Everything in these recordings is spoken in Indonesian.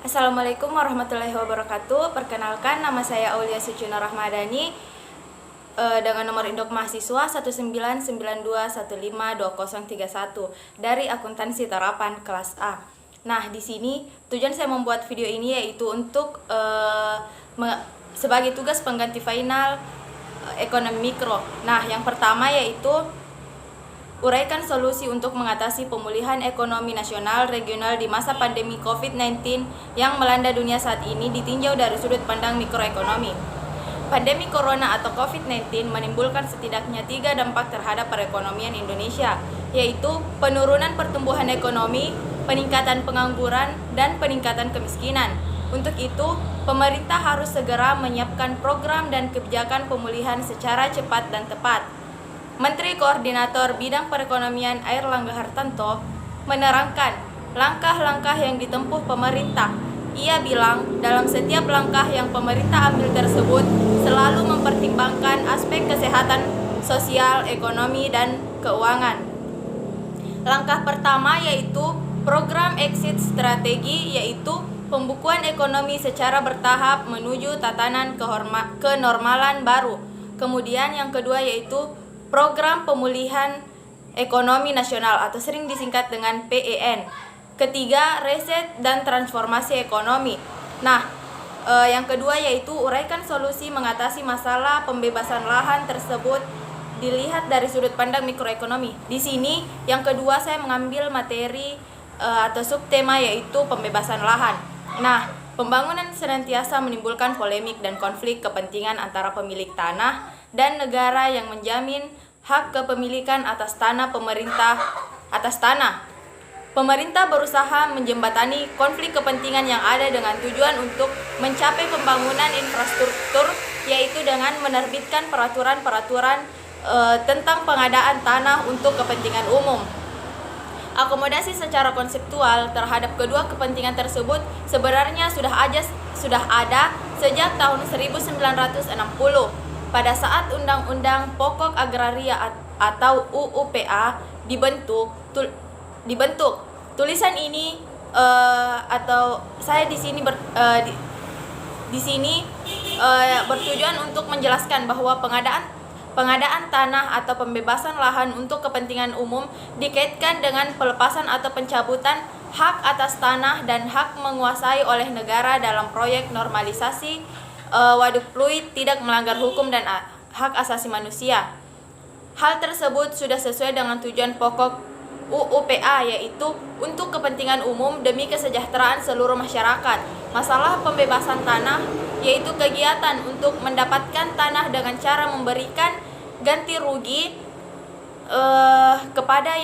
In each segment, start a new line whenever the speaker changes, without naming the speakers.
Assalamualaikum warahmatullahi wabarakatuh. Perkenalkan, nama saya Aulia Sucina Rahmadani dengan nomor induk mahasiswa 19921520031 dari akuntansi terapan kelas A. Nah, di sini tujuan saya membuat video ini yaitu untuk sebagai tugas pengganti final ekonomi mikro. Nah, yang pertama yaitu uraikan solusi untuk mengatasi pemulihan ekonomi nasional regional di masa pandemi COVID-19 yang melanda dunia saat ini ditinjau dari sudut pandang mikroekonomi. Pandemi corona atau COVID-19 menimbulkan setidaknya 3 dampak terhadap perekonomian Indonesia, yaitu penurunan pertumbuhan ekonomi, peningkatan pengangguran, dan peningkatan kemiskinan. Untuk itu, pemerintah harus segera menyiapkan program dan kebijakan pemulihan secara cepat dan tepat. Menteri Koordinator Bidang Perekonomian Airlangga Hartarto menerangkan langkah-langkah yang ditempuh pemerintah. Ia bilang dalam setiap langkah yang pemerintah ambil tersebut selalu mempertimbangkan aspek kesehatan, sosial, ekonomi, dan keuangan. Langkah pertama yaitu program exit strategi, yaitu pembukuan ekonomi secara bertahap menuju tatanan kenormalan baru. Kemudian yang kedua yaitu Program Pemulihan Ekonomi Nasional atau sering disingkat dengan PEN. Ketiga, reset dan transformasi ekonomi. Nah, yang kedua yaitu uraikan solusi mengatasi masalah pembebasan lahan tersebut dilihat dari sudut pandang mikroekonomi. Di sini yang kedua saya mengambil materi atau subtema yaitu pembebasan lahan. Nah, pembangunan senantiasa menimbulkan polemik dan konflik kepentingan antara pemilik tanah dan negara yang menjamin hak kepemilikan atas tanah pemerintah atas tanah. Pemerintah berusaha menjembatani konflik kepentingan yang ada dengan tujuan untuk mencapai pembangunan infrastruktur, yaitu dengan menerbitkan peraturan-peraturan tentang pengadaan tanah untuk kepentingan umum. Akomodasi secara konseptual terhadap kedua kepentingan tersebut sebenarnya sudah ada sejak tahun 1960. Pada saat Undang-Undang Pokok Agraria atau UUPA dibentuk. Tulisan ini atau saya di sini bertujuan untuk menjelaskan bahwa pengadaan tanah atau pembebasan lahan untuk kepentingan umum dikaitkan dengan pelepasan atau pencabutan hak atas tanah dan hak menguasai oleh negara dalam proyek normalisasi waduk fluid tidak melanggar hukum dan hak asasi manusia. Hal tersebut sudah sesuai dengan tujuan pokok UUPA, yaitu untuk kepentingan umum demi kesejahteraan seluruh masyarakat. Masalah pembebasan tanah yaitu kegiatan untuk mendapatkan tanah dengan cara memberikan ganti rugi kepada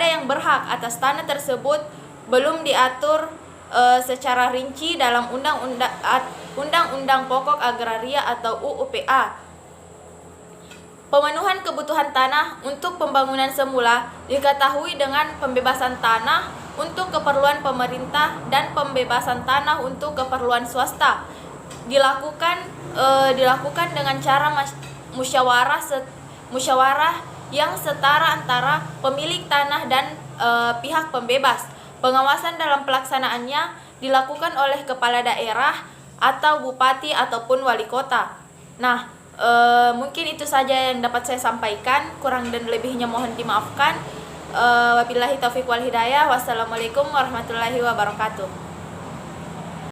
yang berhak atas tanah tersebut belum diatur secara rinci dalam Undang-Undang Pokok Agraria atau UUPA. Pemenuhan kebutuhan tanah untuk pembangunan semula diketahui dengan pembebasan tanah untuk keperluan pemerintah dan pembebasan tanah untuk keperluan swasta. Dilakukan dengan cara musyawarah yang setara antara pemilik tanah dan pihak pembebas. Pengawasan dalam pelaksanaannya dilakukan oleh kepala daerah atau bupati ataupun wali kota. Nah, mungkin itu saja yang dapat saya sampaikan. Kurang dan lebihnya mohon dimaafkan. Wabillahi taufiq wal hidayah. Wassalamualaikum warahmatullahi wabarakatuh.